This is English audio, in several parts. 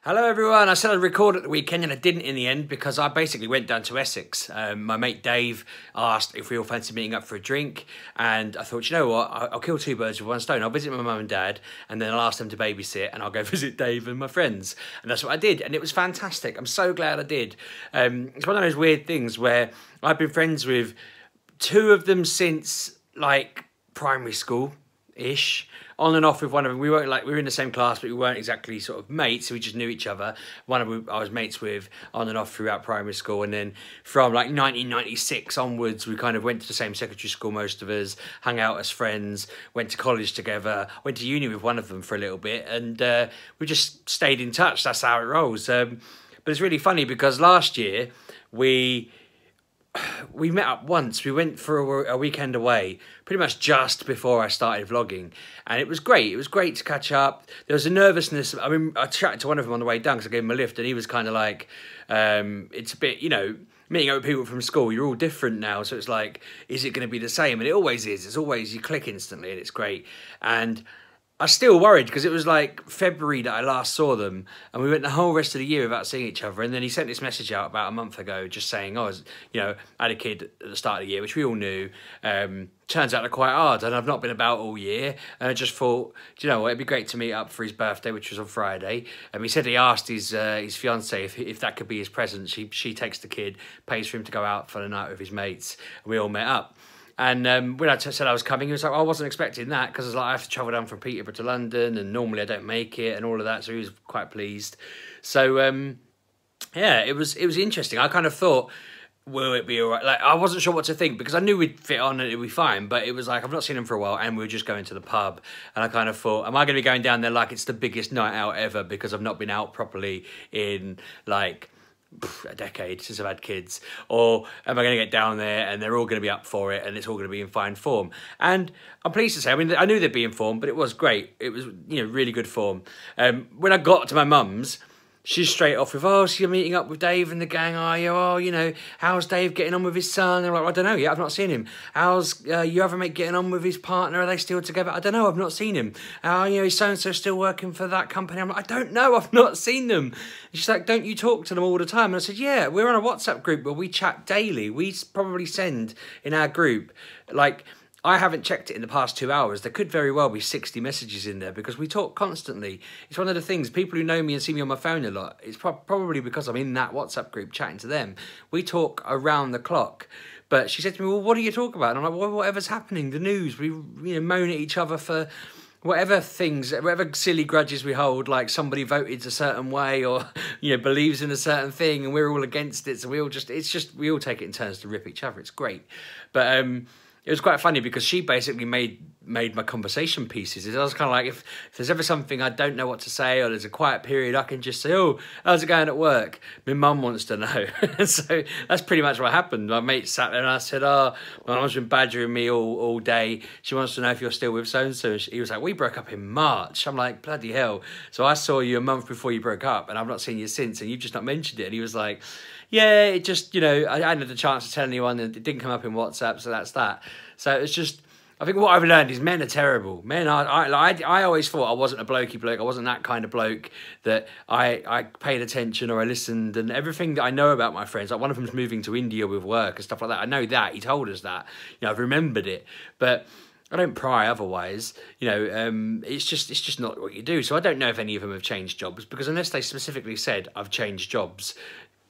Hello everyone, I said I'd record at the weekend and I didn't in the end because I basically went down to Essex. My mate Dave asked if we all fancy meeting up for a drink and I thought, you know what, I'll kill two birds with one stone. I'll visit my mum and dad and then I'll ask them to babysit and I'll go visit Dave and my friends. And that's what I did and it was fantastic. I'm so glad I did. It's one of those weird things where I've been friends with two of them since like primary school-ish. On and off with one of them. We were in the same class, but we weren't exactly sort of mates. So we just knew each other. One of them I was mates with on and off throughout primary school, and then from like 1996 onwards, we kind of went to the same secondary school. Most of us hung out as friends, went to college together, went to uni with one of them for a little bit, and we just stayed in touch. That's how it rolls. But it's really funny because last year we met up once. We went for a weekend away, pretty much just before I started vlogging, and it was great. It was great to catch up. There was a nervousness. I mean, I chatted to one of them on the way down because I gave him a lift, and he was kind of like, it's a bit, you know, meeting up with people from school, you're all different now, so it's like, is it going to be the same? And it always is. It's always, you click instantly, and it's great. And I was still worried because it was like February that I last saw them and we went the whole rest of the year without seeing each other. And then he sent this message out about a month ago just saying, oh, you know, I had a kid at the start of the year, which we all knew. Turns out they're quite hard and I've not been about all year. And I just thought, do you know what, it'd be great to meet up for his birthday, which was on Friday. And he said he asked his fiancée if that could be his present. She takes the kid, pays for him to go out for the night with his mates. And we all met up. And when I said I was coming, he was like, oh, I wasn't expecting that because I was like, I have to travel down from Peterborough to London and normally I don't make it and all of that. So he was quite pleased. So, yeah, it was interesting. I kind of thought, will it be all right? Like, I wasn't sure what to think because I knew we'd fit on and it'd be fine. But it was like, I've not seen him for a while and we were just going to the pub. And I kind of thought, am I going to be going down there like it's the biggest night out ever because I've not been out properly in like a decade since I've had kids, or am I going to get down there and they're all going to be up for it and it's all going to be in fine form? And I'm pleased to say, I mean, I knew they'd be in form, but it was great. It was, you know, really good form. When I got to my mum's, she's straight off with, oh, so you're meeting up with Dave and the gang, are you? Oh, you know, how's Dave getting on with his son? And I'm like, I don't know yet, I've not seen him. How's your other mate getting on with his partner? Are they still together? I don't know, I've not seen him. Oh, you know, is so-and-so still working for that company? I'm like, I don't know, I've not seen them. And she's like, don't you talk to them all the time? And I said, yeah, we're on a WhatsApp group where we chat daily. We probably send in our group, like, I haven't checked it in the past 2 hours. There could very well be 60 messages in there because we talk constantly. It's one of the things, people who know me and see me on my phone a lot, it's probably because I'm in that WhatsApp group chatting to them. We talk around the clock. But she said to me, well, what do you talk about? And I'm like, well, whatever's happening, the news. We moan at each other for whatever things, whatever silly grudges we hold, like somebody voted a certain way or, you know, believes in a certain thing and we're all against it. So we all we all take it in turns to rip each other. It's great. But, it was quite funny because she basically made my conversation pieces. I was kind of like, if there's ever something I don't know what to say or there's a quiet period, I can just say, oh, how's it going at work? My mum wants to know. So that's pretty much what happened. My mate sat there and I said, oh, my mum's been badgering me all day. She wants to know if you're still with so-and-so. He was like, we broke up in March. I'm like, bloody hell. So I saw you a month before you broke up and I've not seen you since and you've just not mentioned it. And he was like, yeah, it just, you know, I hadn't had the chance to tell anyone and it didn't come up in WhatsApp, so that's that. So it's just, I think what I've learned is men are terrible. Men are, I always thought I wasn't a blokey bloke. I wasn't that kind of bloke that I paid attention or I listened and everything that I know about my friends, like one of them's moving to India with work and stuff like that. I know that, he told us that, you know, I've remembered it, but I don't pry otherwise, you know, it's just not what you do. So I don't know if any of them have changed jobs because unless they specifically said I've changed jobs,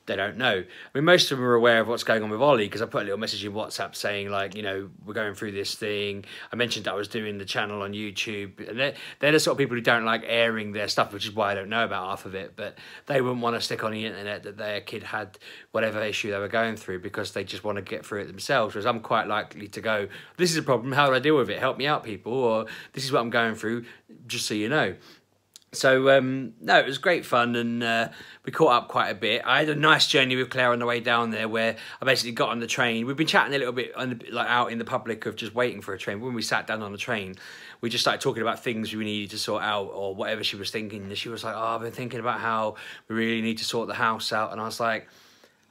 they don't know. I mean, most of them are aware of what's going on with Ollie because I put a little message in WhatsApp saying, like, you know, we're going through this thing. I mentioned that I was doing the channel on YouTube. And they're the sort of people who don't like airing their stuff, which is why I don't know about half of it. But they wouldn't want to stick on the internet that their kid had whatever issue they were going through because they just want to get through it themselves. Whereas I'm quite likely to go, this is a problem, how do I deal with it? Help me out, people. Or this is what I'm going through, just so you know. So, no, it was great fun and we caught up quite a bit. I had a nice journey with Claire on the way down there where I basically got on the train. We've been chatting a little bit like out in the public of just waiting for a train. When we sat down on the train, we just started talking about things we needed to sort out or whatever she was thinking. And she was like, oh, I've been thinking about how we really need to sort the house out. And I was like,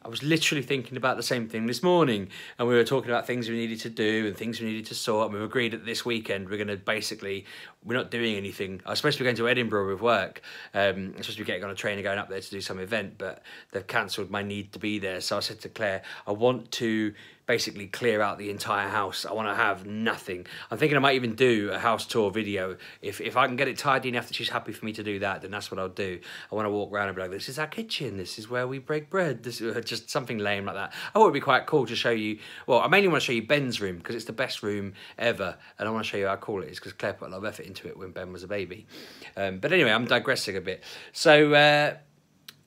I was literally thinking about the same thing this morning, and we were talking about things we needed to do and things we needed to sort, and we agreed that this weekend we're going to basically, we're not doing anything. I was supposed to be going to Edinburgh with work. I'm supposed to be getting on a train and going up there to do some event, but they've cancelled my need to be there. So I said to Claire, I want to basically clear out the entire house. I want to have nothing. I'm thinking I might even do a house tour video. If I can get it tidy enough that she's happy for me to do that, then that's what I'll do. I want to walk around and be like, this is our kitchen, this is where we break bread, this is just something lame like that. I thought it'd be quite cool to show you, well, I mainly want to show you Ben's room because it's the best room ever, and I want to show you how cool it is because Claire put a lot of effort into it when Ben was a baby. But anyway, I'm digressing a bit. So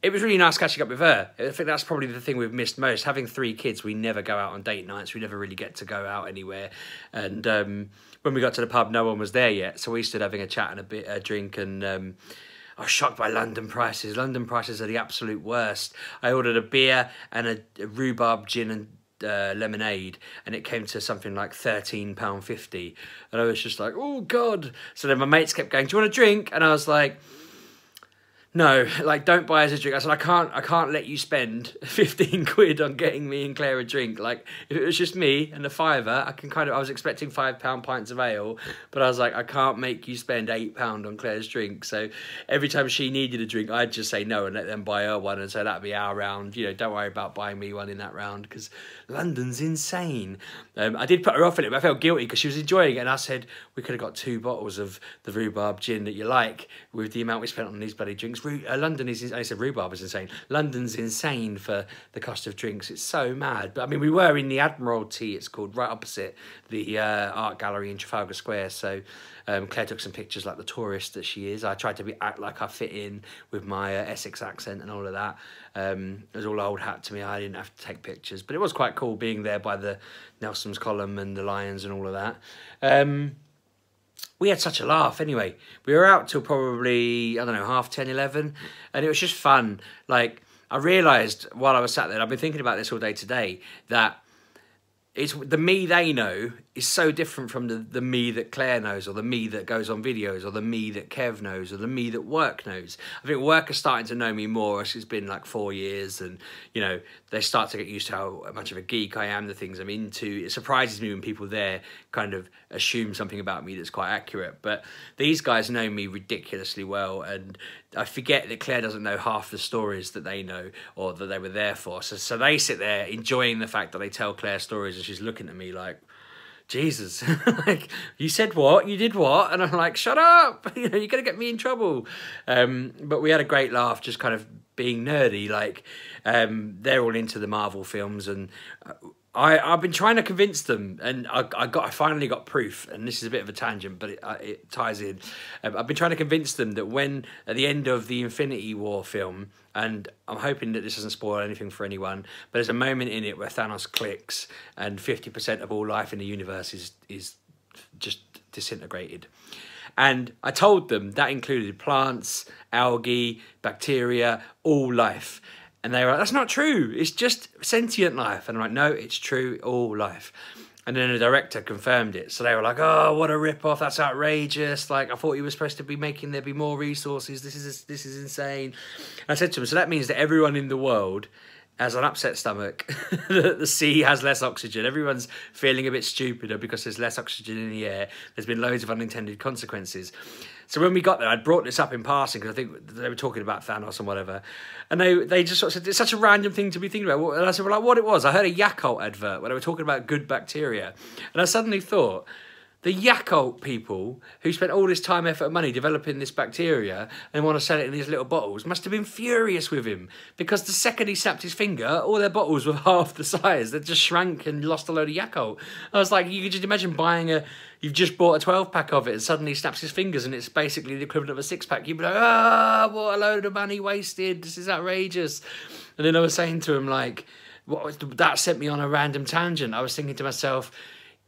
it was really nice catching up with her. I think that's probably the thing we've missed most. Having 3 kids, we never go out on date nights. We never really get to go out anywhere. And when we got to the pub, no one was there yet. So we stood having a chat and a drink. And I was shocked by London prices. London prices are the absolute worst. I ordered a beer and a rhubarb gin and lemonade, and it came to something like £13.50. And I was just like, oh, God. So then my mates kept going, do you want a drink? And I was like, no, like, don't buy us a drink. I said, I can't let you spend 15 quid on getting me and Claire a drink. Like, if it was just me and a fiver, I was expecting £5 pints of ale, but I was like, I can't make you spend £8 on Claire's drink. So every time she needed a drink, I'd just say no and let them buy her one, and so that'd be our round. You know, don't worry about buying me one in that round, because London's insane. I did put her off in it, but I felt guilty because she was enjoying it, and I said, we could have got 2 bottles of the rhubarb gin that you like with the amount we spent on these bloody drinks. London is, I said rhubarb is insane. London's insane for the cost of drinks. It's so mad. But I mean, we were in the Admiralty, it's called, right opposite the art gallery in Trafalgar Square. So Claire took some pictures like the tourist that she is. I tried to act like I fit in with my Essex accent and all of that. It was all old hat to me. I didn't have to take pictures, but it was quite cool being there by the Nelson's column and the lions and all of that. We had such a laugh anyway. We were out till probably, I don't know, 10:30, 11, and it was just fun. Like, I realised while I was sat there, and I've been thinking about this all day today, that it's the me they know is so different from the me that Claire knows, or the me that goes on videos, or the me that Kev knows, or the me that work knows. I think work is starting to know me more. It's been like 4 years, and, you know, they start to get used to how much of a geek I am, the things I'm into. It surprises me when people there kind of assume something about me that's quite accurate. But these guys know me ridiculously well, and I forget that Claire doesn't know half the stories that they know or that they were there for. So they sit there enjoying the fact that they tell Claire stories, and she's looking at me like, Jesus, like, you said what? You did what? And I'm like, shut up! You know, you're gonna get me in trouble. But we had a great laugh, just kind of being nerdy. Like, they're all into the Marvel films, and I've been trying to convince them, and I finally got proof. And this is a bit of a tangent, but it ties in. I've been trying to convince them that when at the end of the Infinity War film, and I'm hoping that this doesn't spoil anything for anyone, but there's a moment in it where Thanos clicks, and 50% of all life in the universe is just disintegrated. And I told them that included plants, algae, bacteria, all life. And they were like, that's not true. It's just sentient life. And I'm like, no, it's true, all life. And then the director confirmed it. So they were like, oh, what a rip-off. That's outrageous. Like, I thought you were supposed to be making there be more resources. This is insane. And I said to him, so that means that everyone in the world has an upset stomach. The sea has less oxygen. Everyone's feeling a bit stupider because there's less oxygen in the air. There's been loads of unintended consequences. So when we got there, I'd brought this up in passing because I think they were talking about Thanos and whatever. And they just sort of said, it's such a random thing to be thinking about. And I said, well, like, what it was? I heard a Yakult advert where they were talking about good bacteria. And I suddenly thought, the Yakult people who spent all this time, effort and money developing this bacteria and want to sell it in these little bottles must have been furious with him, because the second he snapped his finger, all their bottles were half the size. They just shrank and lost a load of Yakult. I was like, you could just imagine buying you've just bought a 12-pack of it and suddenly he snaps his fingers and it's basically the equivalent of a 6-pack. You'd be like, ah, what a load of money wasted. This is outrageous. And then I was saying to him, like, that sent me on a random tangent. I was thinking to myself,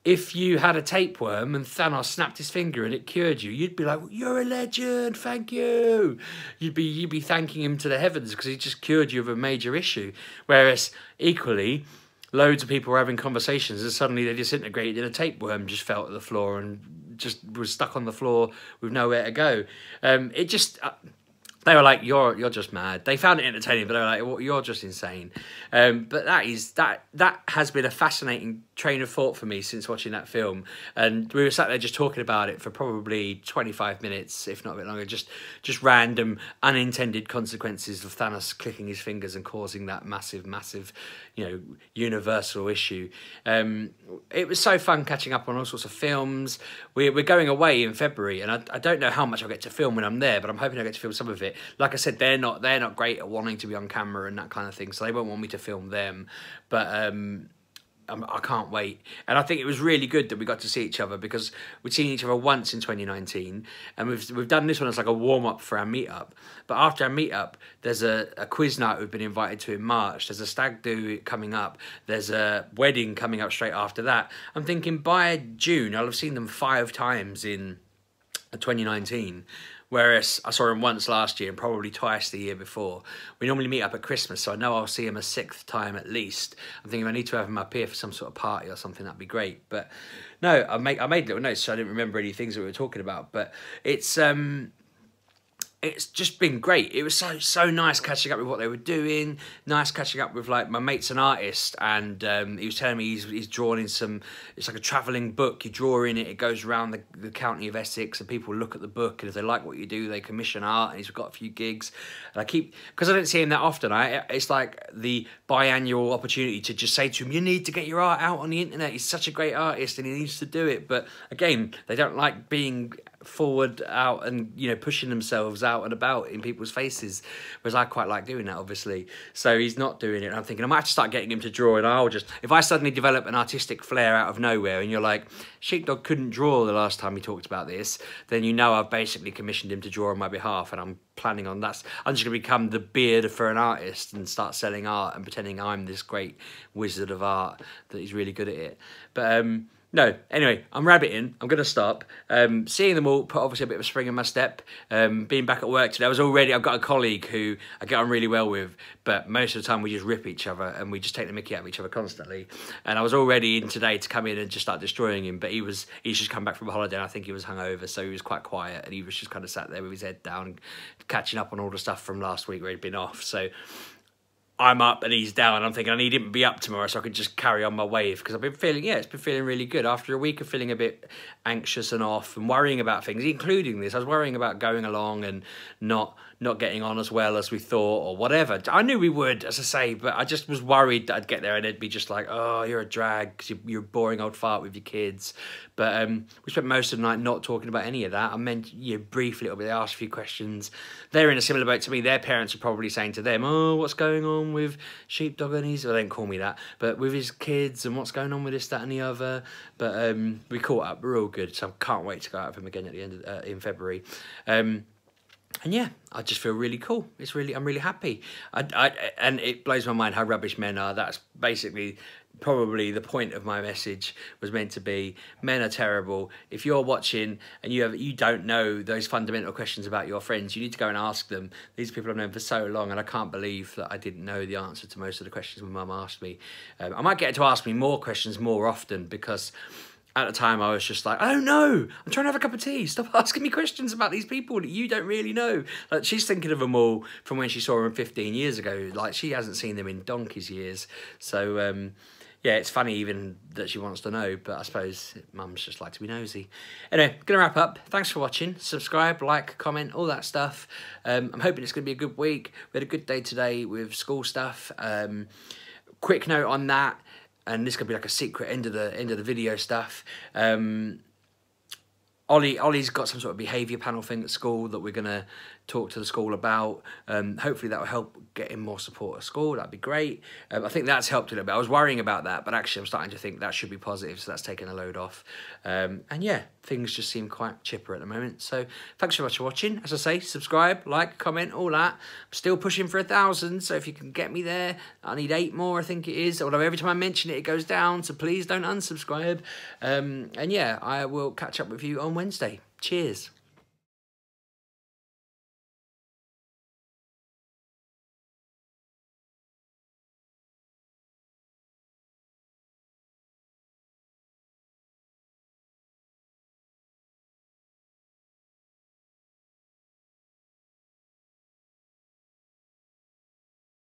if you had a tapeworm and Thanos snapped his finger and it cured you, you'd be like, you're a legend, thank you. You'd be thanking him to the heavens because he just cured you of a major issue. Whereas, equally, loads of people were having conversations and suddenly they disintegrated and a tapeworm just fell to the floor and just was stuck on the floor with nowhere to go. They were like, you're just mad. They found it entertaining, but they were like, well, you're just insane. But that has been a fascinating train of thought for me since watching that film. And we were sat there just talking about it for probably 25 minutes, if not a bit longer, just random unintended consequences of Thanos clicking his fingers and causing that massive, universal issue. It was so fun catching up on all sorts of films. We're going away in February, and I don't know how much I'll get to film when I'm there, but I'm hoping I'll get to film some of it. Like I said, they're not great at wanting to be on camera and that kind of thing, so they won't want me to film them. But I can't wait. And I think it was really good that we got to see each other, because we'd seen each other once in 2019, and we've done this one as like a warm-up for our meetup. But after our meetup, there's a quiz night we've been invited to in March. There's a stag do coming up. There's a wedding coming up straight after that. I'm thinking by June, I'll have seen them 5 times in 2019. Whereas I saw him once last year and probably twice the year before. We normally meet up at Christmas, so I know I'll see him a 6th time at least. I'm thinking if I need to have him up here for some sort of party or something, that'd be great. But no, I made little notes, so I didn't remember any things that we were talking about. But it's just been great. It was so nice catching up with what they were doing. Nice catching up with like my mate's an artist, and he was telling me he's drawn in some. It's like a travelling book. You draw in it. It goes around the county of Essex, and people look at the book, and if they like what you do, they commission art. And he's got a few gigs. And because I don't see him that often. It's like the biannual opportunity to just say to him, you need to get your art out on the internet. He's such a great artist, and he needs to do it. But again, they don't like being forward out and pushing themselves out and about in people's faces, whereas I quite like doing that, obviously. So he's not doing it, and I'm thinking I might have to start getting him to draw, and if I suddenly develop an artistic flair out of nowhere, and you're like, Sheepdog couldn't draw the last time he talked about this, then I've basically commissioned him to draw on my behalf, and I'm planning on that. I'm just going to become the beard for an artist and start selling art and pretending I'm this great wizard of art that he's really good at it. But no, anyway, I'm rabbiting. I'm going to stop. Seeing them all put obviously a bit of a spring in my step. Being back at work today, I've got a colleague who I get on really well with, but most of the time we just rip each other and we just take the mickey out of each other constantly. And I was already in today to come in and just start destroying him, but he's just come back from a holiday, and I think he was hungover, so he was quite quiet, and he was just kind of sat there with his head down, catching up on all the stuff from last week where he'd been off. So I'm up and he's down. I'm thinking I need him to be up tomorrow so I could just carry on my wave, because I've been feeling, it's been feeling really good. After a week of feeling a bit anxious and off and worrying about things, including this, I was worrying about going along and not getting on as well as we thought or whatever. I knew we would, as I say, but I just was worried that I'd get there and it'd be just like, oh, you're a drag because you're a boring old fart with your kids. But we spent most of the night not talking about any of that. I meant briefly a little bit. They asked a few questions. They're in a similar boat to me. Their parents are probably saying to them, oh, what's going on with Sheepdog and his, well, they don't call me that, but with his kids, and what's going on with this, that and the other. But we caught up. We're all good. So I can't wait to go out with him again at the end of, in February. And yeah, I just feel really cool. I'm really happy. And it blows my mind how rubbish men are. That's basically probably the point of my message, was meant to be, men are terrible. If you're watching and you don't know those fundamental questions about your friends, you need to go and ask them. These people I've known for so long, and I can't believe that I didn't know the answer to most of the questions my mum asked me. I might get her to ask me more questions more often, because at the time I was just like, I don't know, I'm trying to have a cup of tea, stop asking me questions about these people that you don't really know. Like, she's thinking of them all from when she saw them 15 years ago. Like, she hasn't seen them in donkey's years. So yeah, it's funny even that she wants to know, but I suppose mums just like to be nosy. Anyway, gonna wrap up. Thanks for watching. Subscribe, like, comment, all that stuff. I'm hoping it's gonna be a good week. We had a good day today with school stuff. Quick note on that, and this could be like a secret end of the video stuff. Ollie's got some sort of behaviour panel thing at school that we're going to talk to the school about. Hopefully that will help get him more support at school. That'd be great. I think that's helped a little bit. I was worrying about that, but actually I'm starting to think that should be positive, so that's taken a load off. And yeah, things just seem quite chipper at the moment. So thanks so much for watching. As I say, subscribe, like, comment, all that. I'm still pushing for 1,000, so if you can get me there, I need 8 more, I think it is. Although every time I mention it, it goes down, so please don't unsubscribe. And yeah, I will catch up with you on Wednesday. Cheers.